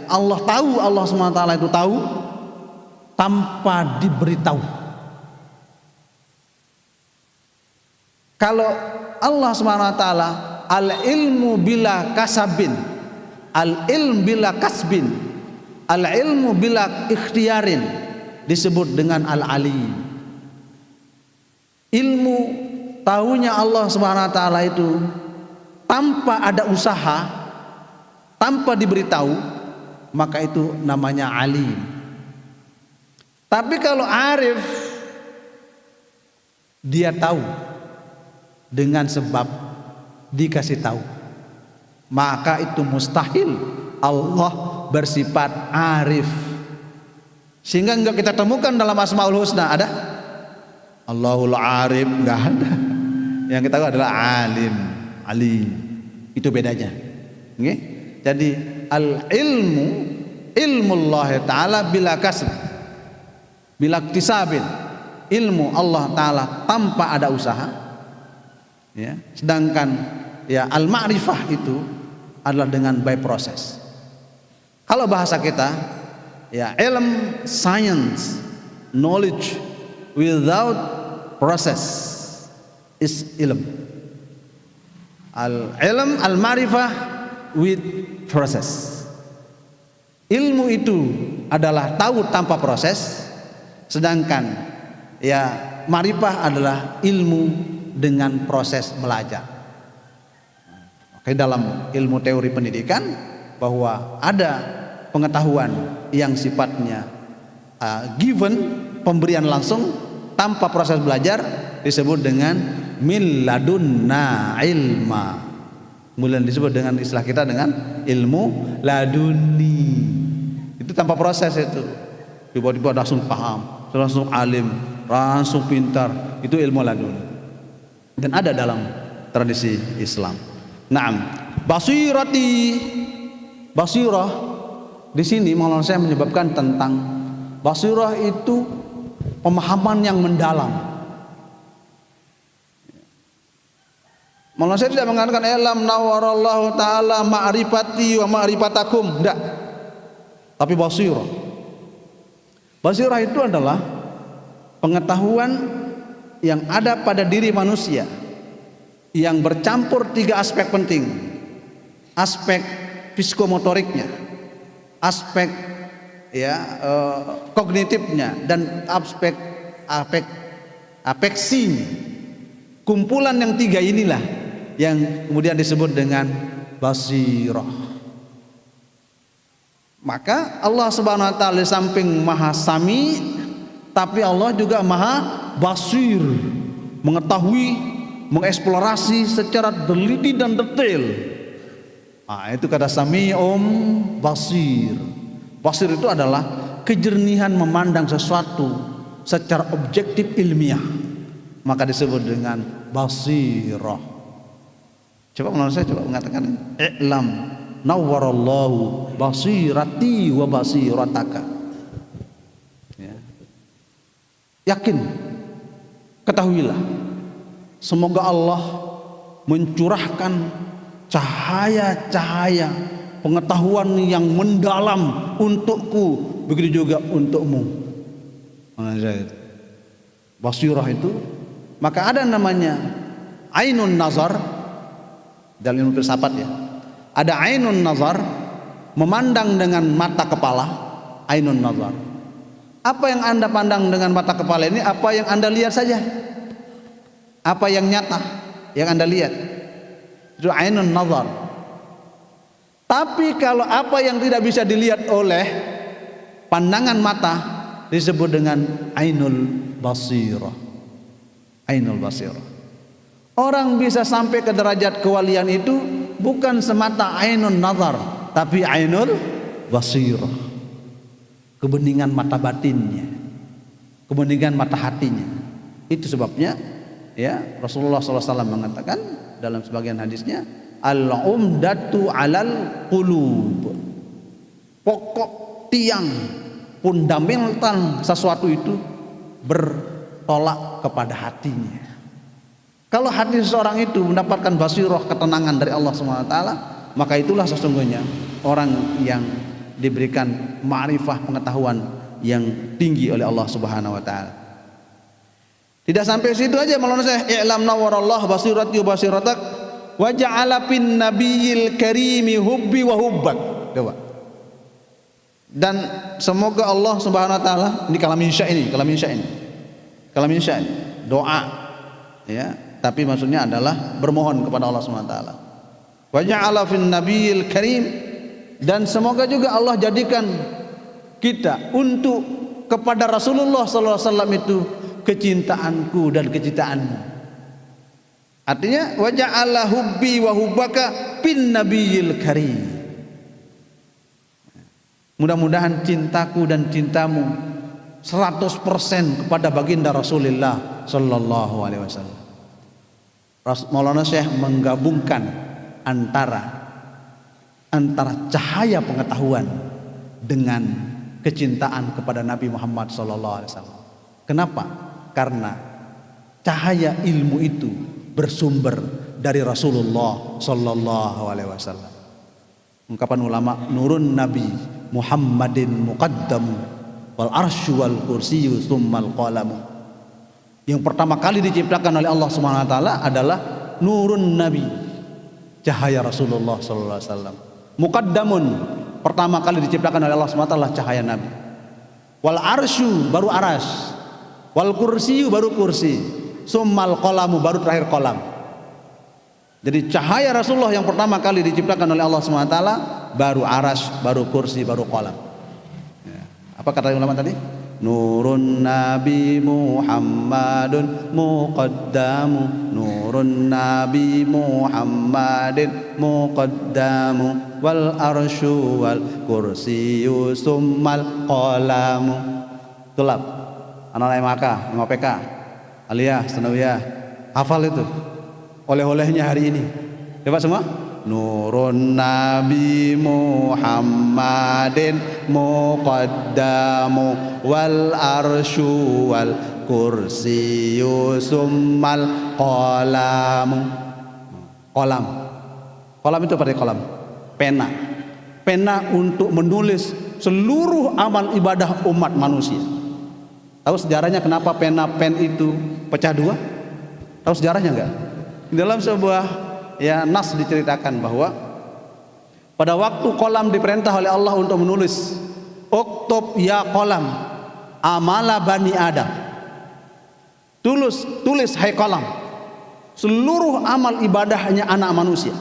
Allah tahu, Allah SWT itu tahu tanpa diberitahu. Kalau Allah SWT al-ilmu bila kasabin, al-ilm bila kasbin, al-ilmu bila ikhtiarin, disebut dengan al-alim. Ilmu tahunya Allah SWT itu tanpa ada usaha, tanpa diberitahu, maka itu namanya alim. Tapi kalau arif, dia tahu dengan sebab dikasih tahu, maka itu mustahil Allah bersifat arif. Sehingga enggak kita temukan dalam Asmaul Husna ada Allahul Arif, enggak ada. Yang kita tahu adalah alim, alim. Itu bedanya. Okay? Jadi al-ilmu, ilmullah ta'ala bila kasb, bila iktisabin, ilmu Allah ta'ala tanpa ada usaha, ya. Sedangkan ya al-ma'rifah itu adalah dengan by process. Kalau bahasa kita ya ilm, science, knowledge without process is ilm. Al-ilm, al-ma'rifah with process. Ilmu itu adalah tahu tanpa proses, sedangkan ya ma'rifah adalah ilmu dengan proses belajar. Oke, dalam ilmu teori pendidikan bahwa ada pengetahuan yang sifatnya given, pemberian langsung tanpa proses belajar, disebut dengan min ladunna ilma. Kemudian disebut dengan istilah kita dengan ilmu laduni. Itu tanpa proses itu. Tiba-tiba langsung paham, langsung alim, langsung pintar. Itu ilmu laduni. Dan ada dalam tradisi Islam. Naam, basirati, basirah di sini malah saya menyebabkan tentang basirah itu pemahaman yang mendalam. Malah saya tidak mengatakan ilam nawarallahu taala ma'rifati wa ma'rifatakum, tidak. Tapi basirah. Basirah itu adalah pengetahuan yang ada pada diri manusia yang bercampur tiga aspek penting. Aspek psikomotoriknya, aspek ya kognitifnya, dan aspek afeksinya. Kumpulan yang tiga inilah yang kemudian disebut dengan basirah. Maka Allah Subhanahu wa taala di samping Maha Sami, tapi Allah juga Maha Basir, mengetahui, mengeksplorasi secara teliti dan detail. Nah, itu kata Sami'um Basir. Basir itu adalah kejernihan memandang sesuatu secara objektif ilmiah, maka disebut dengan basirah. Coba menurut saya coba mengatakan i'lam nawwarallahu basirati wa basirataka. Ya. Yakin, ketahuilah, semoga Allah mencurahkan cahaya-cahaya pengetahuan yang mendalam untukku, begitu juga untukmu. Basirah itu, maka ada namanya ainun nazar dalam ilmu filsafat ya. Ada ainun nazar, memandang dengan mata kepala, ainun nazar. Apa yang Anda pandang dengan mata kepala ini apa yang Anda lihat saja. Apa yang nyata yang Anda lihat. Itu ainun nazar. Tapi kalau apa yang tidak bisa dilihat oleh pandangan mata disebut dengan ainul basirah. Ainul basirah. Orang bisa sampai ke derajat kewalian itu bukan semata ainun nazar, tapi ainul basirah. Kebeningan mata batinnya, kebeningan mata hatinya. Itu sebabnya ya Rasulullah SAW mengatakan dalam sebagian hadisnya, al-umdatu alal qulub. Pokok tiang fundamental sesuatu itu bertolak kepada hatinya. Kalau hati seseorang itu mendapatkan basirah, ketenangan dari Allah SWT, maka itulah sesungguhnya orang yang diberikan ma'rifah, pengetahuan yang tinggi oleh Allah Subhanahu wa taala. Tidak sampai situ aja, Maulana Syekh, i'lam nawwarallahu basirati wa basiratak wa ja'ala fin nabiyil karimi hubbi wa hubbak. Coba. Dan semoga Allah Subhanahu wa taala, ini kalam insya ini, doa ya, tapi maksudnya adalah bermohon kepada Allah Subhanahu wa taala. Wa ja'ala fin nabiyil karim, dan semoga juga Allah jadikan kita untuk kepada Rasulullah sallallahu alaihi wasallam itu kecintaanku dan kecintaanmu. Artinya wa ja'ala hubbi wa hubbaka bin nabiyil karim. Mudah-mudahan cintaku dan cintamu 100% kepada baginda Rasulullah sallallahu alaihi wasallam. Maulana Syekh menggabungkan antara cahaya pengetahuan dengan kecintaan kepada Nabi Muhammad sallallahu alaihi wasallam. Kenapa? Karena cahaya ilmu itu bersumber dari Rasulullah sallallahu alaihi wasallam. Ungkapan ulama, nurun Nabi Muhammadin muqaddamu wal arsyu wal kursiyyu tsummal qalamu. Yang pertama kali diciptakan oleh Allah Subhanahu wa taala adalah nurun Nabi, cahaya Rasulullah sallallahu alaihi wasallam. Muqaddamun, pertama kali diciptakan oleh Allah Subhanahu wa taala cahaya Nabi. Wal arsyu, baru aras. Wal kursiyyu, baru kursi. Tsummal qalamu, baru terakhir qalam. Jadi cahaya Rasulullah yang pertama kali diciptakan oleh Allah Subhanahu wa taala, baru aras, baru kursi, baru qalam. Ya. Apa kata ulama tadi? Nurun Nabi Muhammadun muqaddamu, nurun Nabi Muhammadin muqaddamu, wal arsyu wal kursiyyu tsummal qalamu. Tulab anak-anak MHK, MPK, aliyah, sanawiyah, hafal itu oleh-olehnya hari ini. Coba semua. Nurun Nabi Muhammadin muqaddamu, wal arsyu wal kursiyyu tsummal qalamu. Qalam. Qalam itu pada qalam. Pena. Pena untuk menulis seluruh amal ibadah umat manusia. Tahu sejarahnya kenapa pen itu pecah dua? Tahu sejarahnya enggak? Dalam sebuah nas diceritakan bahwa pada waktu qalam diperintah oleh Allah untuk menulis, uktub ya qalam amala bani Adam. Tulis hai qalam seluruh amal ibadahnya anak manusia.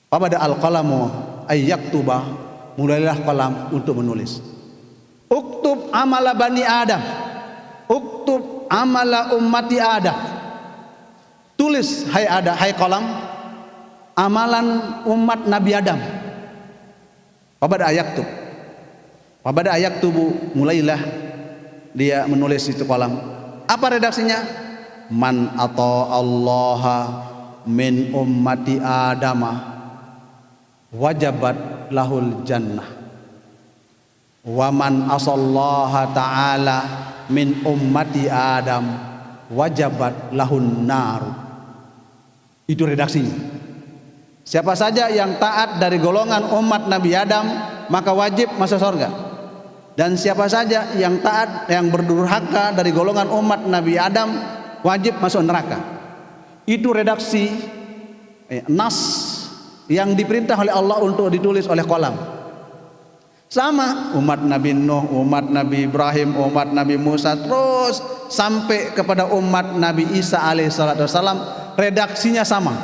Pada al-qalamu ayyaktuba, mulailah qalam untuk menulis. Uktub amala bani Adam, uktub amala ummati Adam. Tulis hai qalam amalan umat Nabi Adam. Pada ayat tubuh, mulailah dia menulis itu qalam. Apa redaksinya? Man ata'allaha min ummati Adama wajabat lahul jannah, wa man asallaha ta'ala min ummati Adam wajabat lahun nar. Itu redaksinya. Siapa saja yang taat dari golongan umat Nabi Adam, maka wajib masuk surga. Dan siapa saja yang taat, yang berdurhaka dari golongan umat Nabi Adam, wajib masuk neraka. Itu redaksi nas yang diperintah oleh Allah untuk ditulis oleh qalam. Sama umat Nabi Nuh, umat Nabi Ibrahim, umat Nabi Musa, terus sampai kepada umat Nabi Isa alaihissalam, redaksinya sama.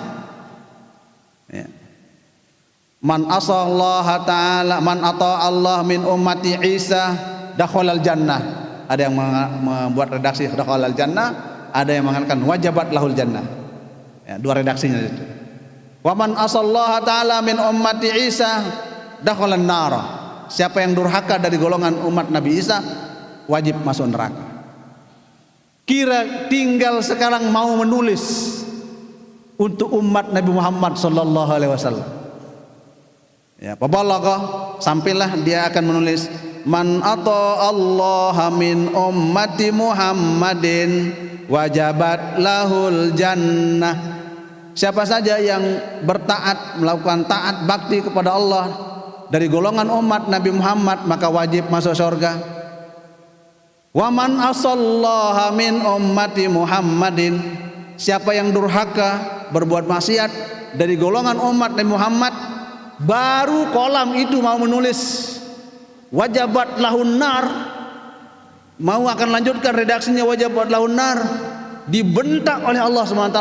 Ya. Man asallaha ta'ala, man ata Allah min ummati Isa dakhalal jannah. Ada yang membuat redaksi dakhalal jannah, ada yang mengatakan wajabat lahul jannah. Ya, dua redaksinya itu. Wa man asallaha ta'ala min ummati Isa dakhalan nar. Siapa yang durhaka dari golongan umat Nabi Isa wajib masuk neraka. Kira tinggal sekarang mau menulis untuk umat Nabi Muhammad sallallahu alaihi wasallam. Ya, pabalagha, sampailah dia akan menulis man ata Allah min ummati Muhammadin wajabat lahul jannah. Siapa saja yang bertaat, melakukan taat bakti kepada Allah dari golongan umat Nabi Muhammad maka wajib masuk surga. Wa man asallaha min ummati Muhammadin, siapa yang durhaka berbuat maksiat dari golongan umat Nabi Muhammad, baru kolam itu mau menulis wajabat lahun nar, mau akan lanjutkan redaksinya wajabat lahun nar, dibentak oleh Allah SWT,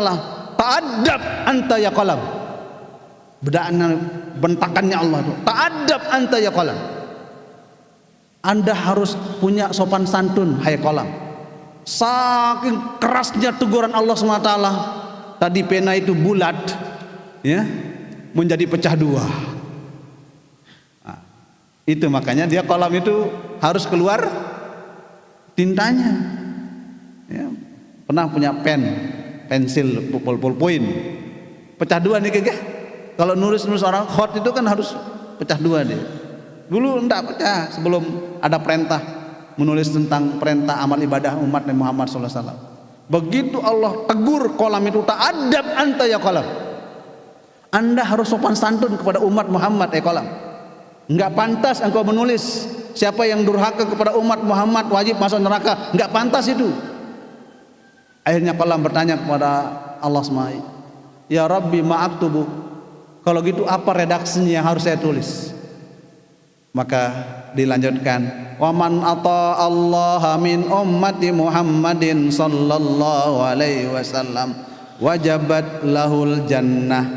ta'addab anta ya qalam. Bentakannya Allah itu, ta'addab anta ya qalam, Anda harus punya sopan santun hai qalam. Saking kerasnya teguran Allah SWT, tadi pena itu bulat ya, menjadi pecah dua. Nah, itu makanya dia qalam itu harus keluar tintanya ya. Pernah punya pensil pulpoin pecah dua nih kayaknya. Kalau nulis orang khot itu kan harus pecah dua dia. Dulu enggak pecah sebelum ada perintah menulis tentang perintah amal ibadah umat Nabi Muhammad SAW. Begitu Allah tegur kolam itu, ta'addab anta ya qalam, Anda harus sopan santun kepada umat Muhammad kolam. Enggak pantas engkau menulis siapa yang durhaka kepada umat Muhammad wajib masuk neraka, enggak pantas itu. Akhirnya kolam bertanya kepada Allah SWT, ya Rabbi ma'aktubu, kalau gitu apa redaksinya yang harus saya tulis? Maka dilanjutkan, wa man ata Allah min ummati Muhammadin sallallahu alaihi wasallam wajabat lahul jannah,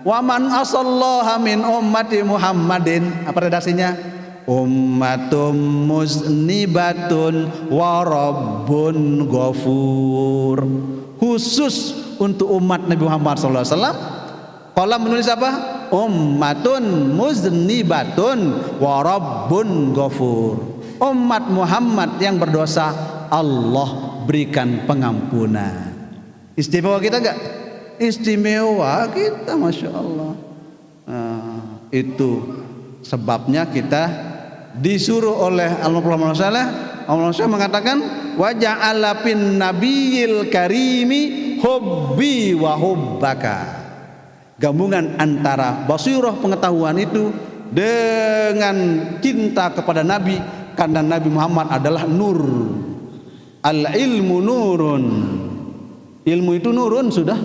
wa man asallaha min ummati Muhammadin, apa redaksinya? Ummatum muznibatun wa rabbun ghafur. Khusus untuk umat Nabi Muhammad SAW, kolam menulis apa? Ummatun muznibatun wa rabbun ghafur. Umat Muhammad yang berdosa, Allah berikan pengampunan. Istimewa kita enggak? Istimewa kita, Masya Allah. Nah, itu sebabnya kita disuruh oleh Allah SWT mengatakan, wa ja'ala fin nabiyil karimi hubbi wa hubbaka. Gabungan antara basirah pengetahuan itu dengan cinta kepada Nabi, karena Nabi Muhammad adalah nur. Al ilmu nurun, ilmu itu nurun, sudah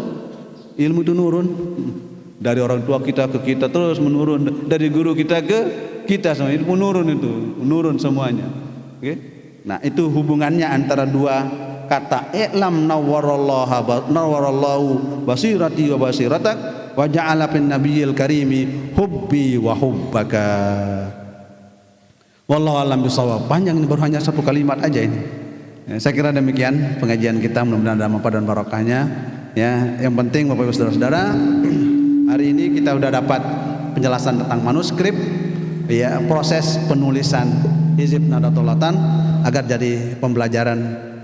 ilmu itu nurun dari orang tua kita ke kita terus menurun, dari guru kita ke kita, semua itu menurun, itu menurun semuanya. Oke? Nah, itu hubungannya antara dua kata, i'lam nawwarallahu basirati wa basiratak wa ja'ala fin nabiyil karimi hubbi wa hubbaka. Wallahu a'lam bishawab. Panjang ini, baru hanya satu kalimat aja ini. Ya, saya kira demikian pengajian kita, mudah-mudahan ada manfaat dan barokahnya. Ya, yang penting Bapak Ibu Saudara-saudara, hari ini kita sudah dapat penjelasan tentang manuskrip, ya, proses penulisan hizib Nahdlatul Ulama agar jadi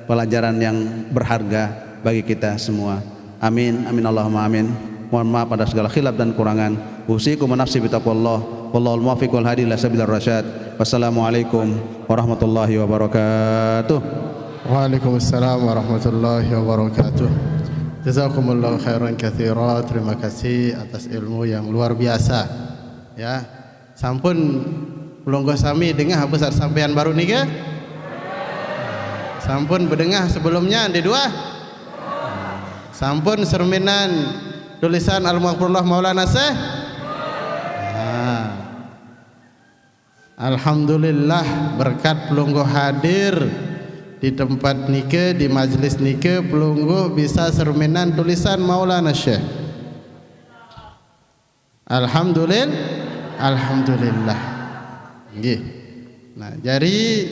pelajaran yang berharga bagi kita semua. Amin, amin Allahumma amin. Mohon maaf pada segala khilaf dan kurangan. Usikum nafsi bitaqwallah. Wallahul muwaffiq wal hadi ila sabilir rasyad. Wassalamualaikum warahmatullahi wabarakatuh. Waalaikumsalam warahmatullahi wabarakatuh. Jazakumullahu khairan katsira. Terima kasih atas ilmu yang luar biasa. Ya, sampun pelonggo sami dengah besar sampean baru nih ke? Sampun bedengah sebelumnya di dua. Sampun serminan tulisan Al-Maghfurullah Maulana Syekh. Alhamdulillah berkat pelungguh hadir di tempat nike, di majelis nike, pelungguh bisa serminan tulisan Maulana Syekh. Alhamdulillah. Nggih. Nah, jadi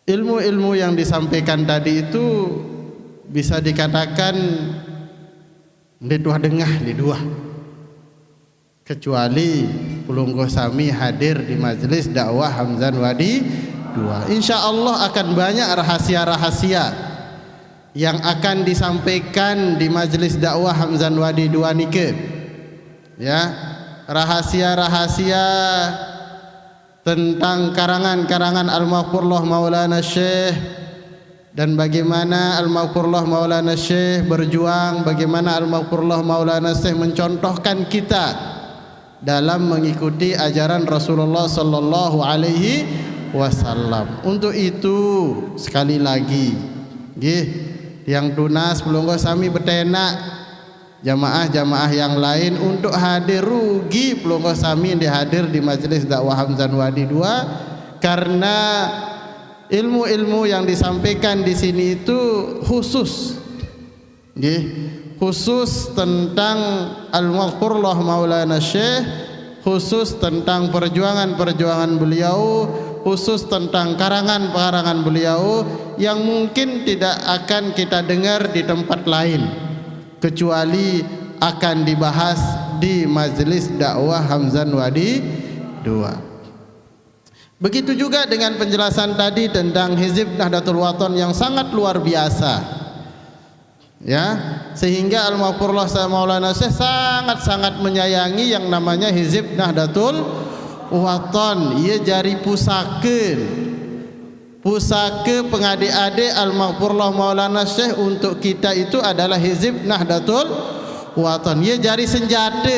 ilmu-ilmu yang disampaikan tadi itu bisa dikatakan di dua dengah, di dua. Kecuali pelungguh sami hadir di majelis dakwah Hamzan Wadi 2. Insya Allah akan banyak rahasia-rahasia yang akan disampaikan di majelis dakwah Hamzan Wadi 2 nike. Ya, rahasia-rahasia tentang karangan-karangan Al-Maghfurullah Maulana Syekh, dan bagaimana Al-Maghfurullah Maulana Syekh berjuang, bagaimana Al-Maghfurullah Maulana Syekh mencontohkan kita dalam mengikuti ajaran Rasulullah sallallahu alaihi wasallam. Untuk itu sekali lagi nggih yang tunas pelungguh sami betenak jamaah-jamaah yang lain untuk hadir, rugi pelungguh sami dihadir di majelis dakwah Hamzan Wadi 2 karena ilmu-ilmu yang disampaikan di sini itu khusus nggih, khusus tentang Al-Maghfurullah Maulana Syekh, khusus tentang perjuangan-perjuangan beliau, khusus tentang karangan-karangan beliau yang mungkin tidak akan kita dengar di tempat lain kecuali akan dibahas di majelis dakwah Hamzan Wadi 2. Begitu juga dengan penjelasan tadi tentang Hizib Nahdlatul Wathon yang sangat luar biasa. Ya, sehingga Al-Maghfurullah Maulana Syekh sangat-sangat menyayangi yang namanya Hizib Nahdlatul Wathon. Ia jari pusaka pengadik-adik Al-Maghfurullah Maulana Syekh untuk kita itu adalah Hizib Nahdlatul Wathon. Ia jari senjata.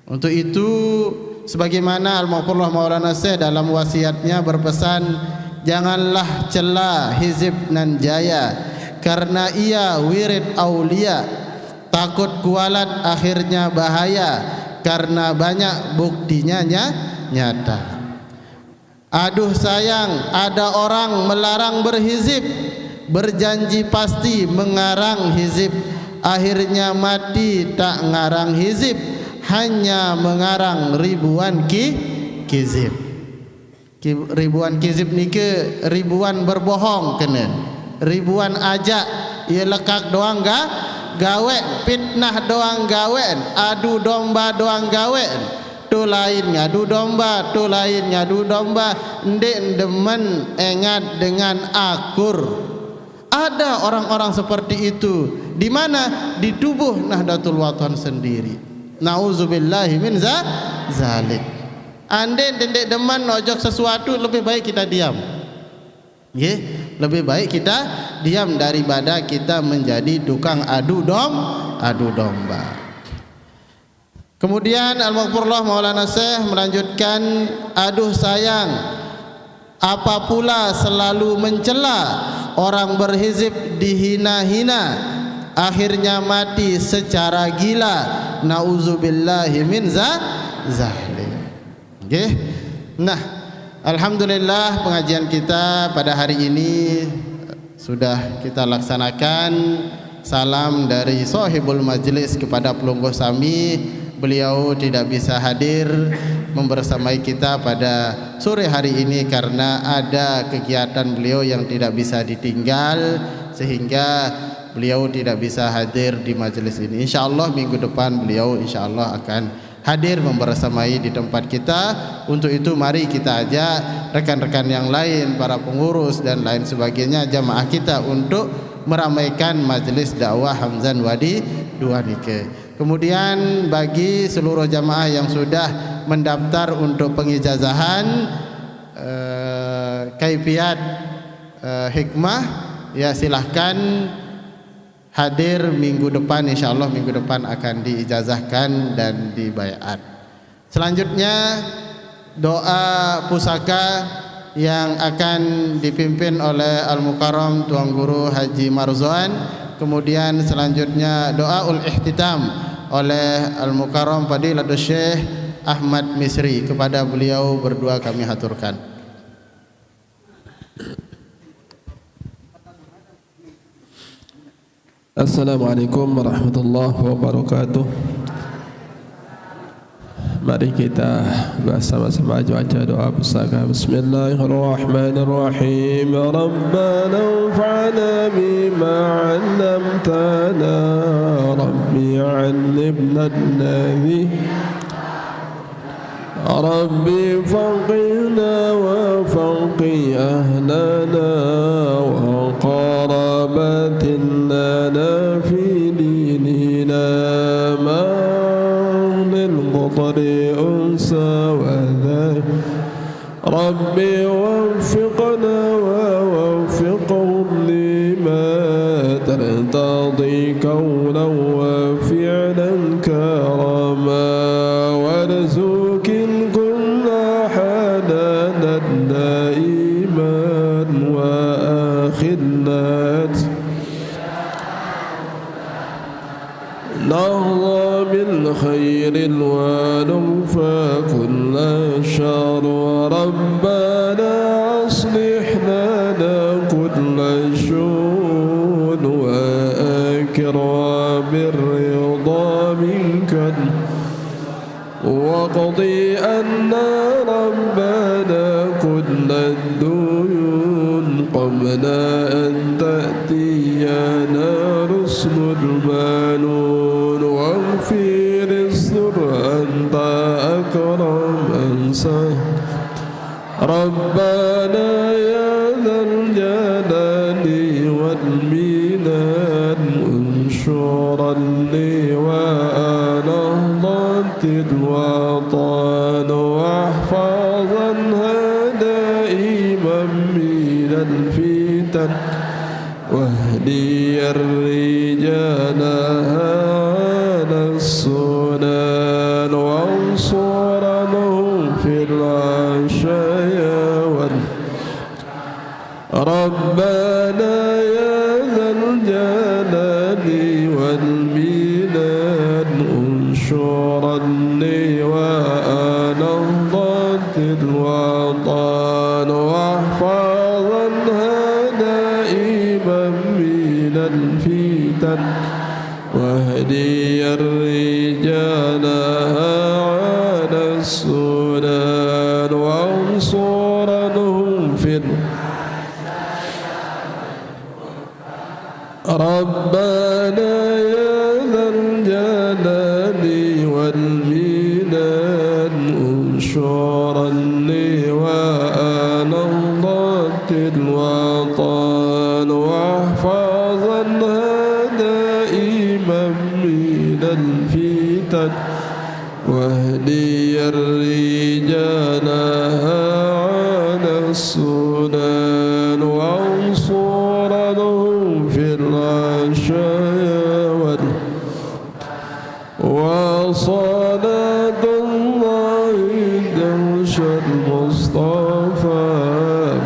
Untuk itu sebagaimana Al-Maghfurullah Maulana Syekh dalam wasiatnya berpesan, janganlah cela Hizib nan jaya karena ia wirid aulia, takut kualat akhirnya bahaya karena banyak buktinya nyata. Aduh sayang, ada orang melarang berhizib, berjanji pasti mengarang hizib, akhirnya mati tak ngarang hizib, hanya mengarang ribuan kizib. Ribuan kizib ni ke ribuan berbohong kena, ribuan ajak ia lekak doang gawe, fitnah doang gawe, adu domba doang gawe, tu lain ngadu domba, tu lain ngadu domba, ndek demen engat dengan akur. Ada orang-orang seperti itu di mana? Di tubuh Nahdlatul Wathon sendiri. Nauzubillahi min zalik. Andai dendek deman nojok sesuatu, lebih baik kita diam. Nggih, lebih baik kita diam daripada kita menjadi tukang adu domba. Kemudian Al-Maghfurullah Maulana Syekh melanjutkan, aduh sayang, apa pula selalu mencela orang berhizib dihina-hina, akhirnya mati secara gila. Nauzubillahi min zalik. Okay. Nah, alhamdulillah pengajian kita pada hari ini sudah kita laksanakan. Salam dari sahibul majlis kepada pelungguh sami. Beliau tidak bisa hadir membersamai kita pada sore hari ini karena ada kegiatan beliau yang tidak bisa ditinggal, sehingga beliau tidak bisa hadir di majlis ini. InsyaAllah minggu depan beliau InsyaAllah akan hadir membersamai di tempat kita. Untuk itu mari kita ajak rekan-rekan yang lain, para pengurus dan lain sebagainya, jamaah kita untuk meramaikan majelis dakwah Hamzan Wadi 2 nike. Kemudian bagi seluruh jamaah yang sudah mendaftar untuk pengijazahan kaifiat hikmah, ya silahkan hadir minggu depan. InsyaAllah minggu depan akan diijazahkan dan dibayat. Selanjutnya doa pusaka yang akan dipimpin oleh Al-Mukarram Tuan Guru Haji Marzuan. Kemudian selanjutnya doaul ihtitam oleh Al-Mukarram Fadilatul Syekh Ahmad Misri. Kepada beliau berdua kami haturkan. Assalamualaikum warahmatullahi wabarakatuh. Mari kita bersama-sama baca doa pusaka. Bismillahirrahmanirrahim. Rabbana anfa'na bima 'allamtana. Rabbi 'allimna alladhi Rabbi faqihna wa faqih ahlana wa qarabatina fi dinina ma lil qadri unsa wa dha Rabbi waffiqna wa waffiqhum lima tartadi qawlan wa ونحظى بالخير ونغفى كل شر ربنا أصلح لنا كل شؤون وأكرم بالرضا منك وقضي أنا ربنا كل الديون قبل أن تأتينا رسل المنون واغفر السر أنت أكرم أنسى ربنا يا ذا الجلال والمنان انشرا لي ونهضة الوطن واحفظنها دائما من الفتن واهدي الرجال على السنن وانصرنهم في العشايا ربنا يا ذا الجلال والمنان انشرا لي ونهضة الوطن واحفظنها دائما من الفتن واهدي الرجال على السنن وانصرنهم في ربنا يا ذا الجلال والمنان انشرا لي ونهضة الوطن واحفظنها دائما من الفتن واهدي الرجال على السنن وانصرنهم في العشايا وصلاة الله دوش المصطفى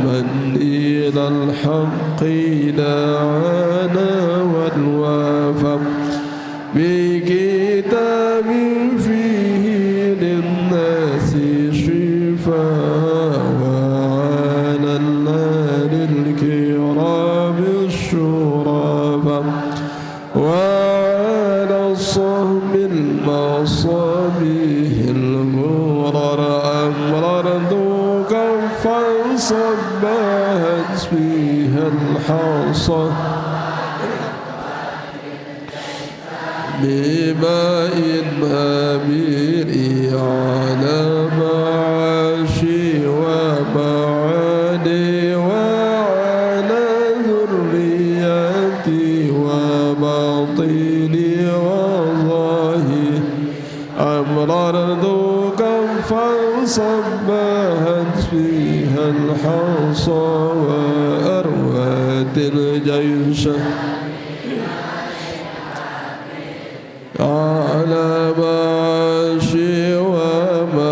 من إلى الحق دعانا والوفا بكتاب فيه للناس شفاء وعلى الآل الكرام الشرفاء وعلى الصحب المصابيح الغرر أمررت كفا صبهت فيها الحصى بماء أمير على معاشي ومعاني وعلى ذريتي وباطني وظاهري أمررت كفا صبهت فيها الحصى وأروت الجيش على معاشي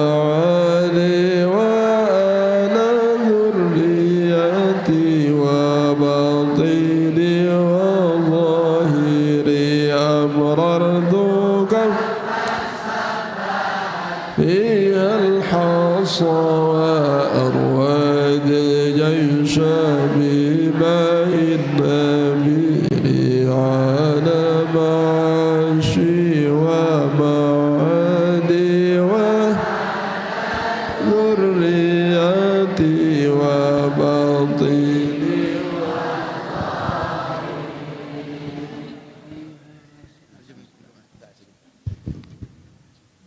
ومعاني وعلى ذريتي وباطني وظاهري أمررت فيها الحصى وأرواد الجيش بماء أمير على معاشي ومعاني وذريتي وباطني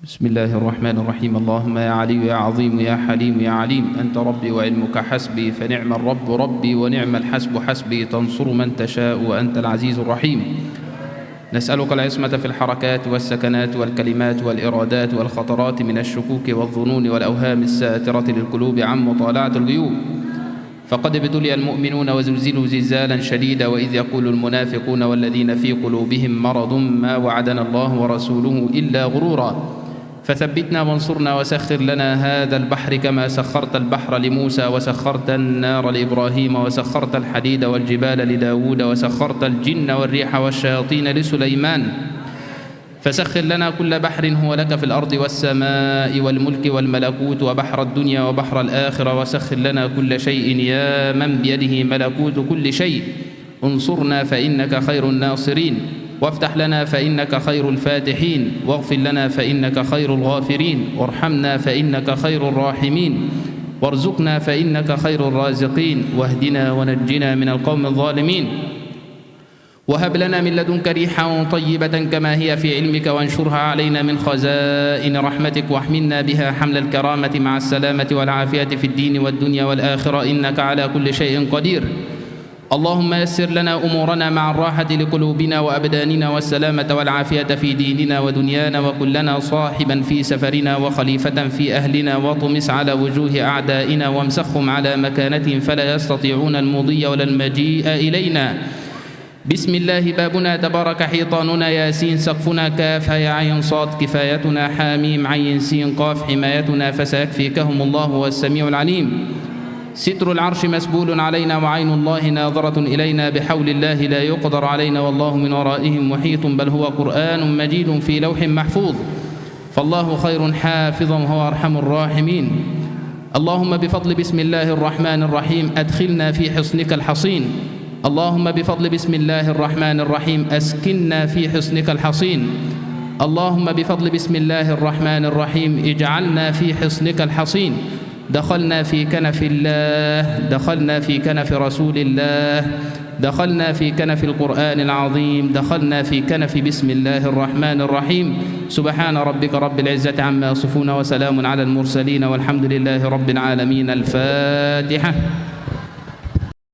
بسم الله الرحمن الرحيم اللهم يا علي يا عظيم يا حليم يا عليم أنت ربي وعلمك حسبي فنعم الرب ربي ونعم الحسب حسبي تنصر من تشاء وأنت العزيز الرحيم نسألك العصمة في الحركات والسكنات والكلمات والإرادات والخطرات من الشكوك والظنون والأوهام الساترة للقلوب عن مطالعة الغيوب فقد ابتلي المؤمنون وزلزلوا زلزالا شديدا وإذ يقول المنافقون والذين في قلوبهم مرض ما وعدنا الله ورسوله إلا غرورا فثبتنا وانصرنا وسخر لنا هذا البحر كما سخرت البحر لموسى وسخرت النار لإبراهيم وسخرت الحديد والجبال لداود وسخرت الجن والريح والشياطين لسليمان فسخر لنا كل بحر هو لك في الأرض والسماء والملك والملكوت وبحر الدنيا وبحر الآخرة، وسخر لنا كل شيء يا من بيده ملكوت كل شيء. انصرنا فإنك خير الناصرين، وافتح لنا فإنك خير الفاتحين، واغفر لنا فإنك خير الغافرين، وارحمنا فإنك خير الراحمين، وارزقنا فإنك خير الرازقين، واهدنا ونجنا من القوم الظالمين. وهب لنا من لدنك ريحا طيبة كما هي في علمك، وانشرها علينا من خزائن رحمتك، واحملنا بها حمل الكرامة مع السلامة والعافية في الدين والدنيا والآخرة، إنك على كل شيء قدير. اللهم يسر لنا أمورنا مع الراحة لقلوبنا وأبداننا والسلامة والعافية في ديننا ودنيانا، وكن لنا صاحبا في سفرنا وخليفة في أهلنا، واطمس على وجوه أعدائنا وامسخهم على مكانتهم فلا يستطيعون المضي ولا المجيء إلينا. بسم الله بابنا تبارك حيطاننا، ياسين سقفنا، كاف يا عين صاد كفايتنا، حاميم عين سين قاف حمايتنا، فسيكفيكهم الله هو السميع العليم. ستر العرش مسبول علينا، وعين الله ناظرة إلينا، بحول الله لا يقدر علينا، والله من ورائهم محيط، بل هو قرآن مجيد في لوح محفوظ، فالله خير حافظا وهو أرحم الراحمين. اللهم بفضل بسم الله الرحمن الرحيم أدخلنا في حصنك الحصين. اللهم بفضل بسم الله الرحمن الرحيم أسكننا في حصنك الحصين. اللهم بفضل بسم الله الرحمن الرحيم اجعلنا في حصنك الحصين. دخلنا في كنف الله، دخلنا في كنف رسول الله، دخلنا في كنف القرآن العظيم، دخلنا في كنف بسم الله الرحمن الرحيم. سبحان ربك رب العزة عما يصفون، وسلام على المرسلين، والحمد لله رب العالمين. الفاتحة.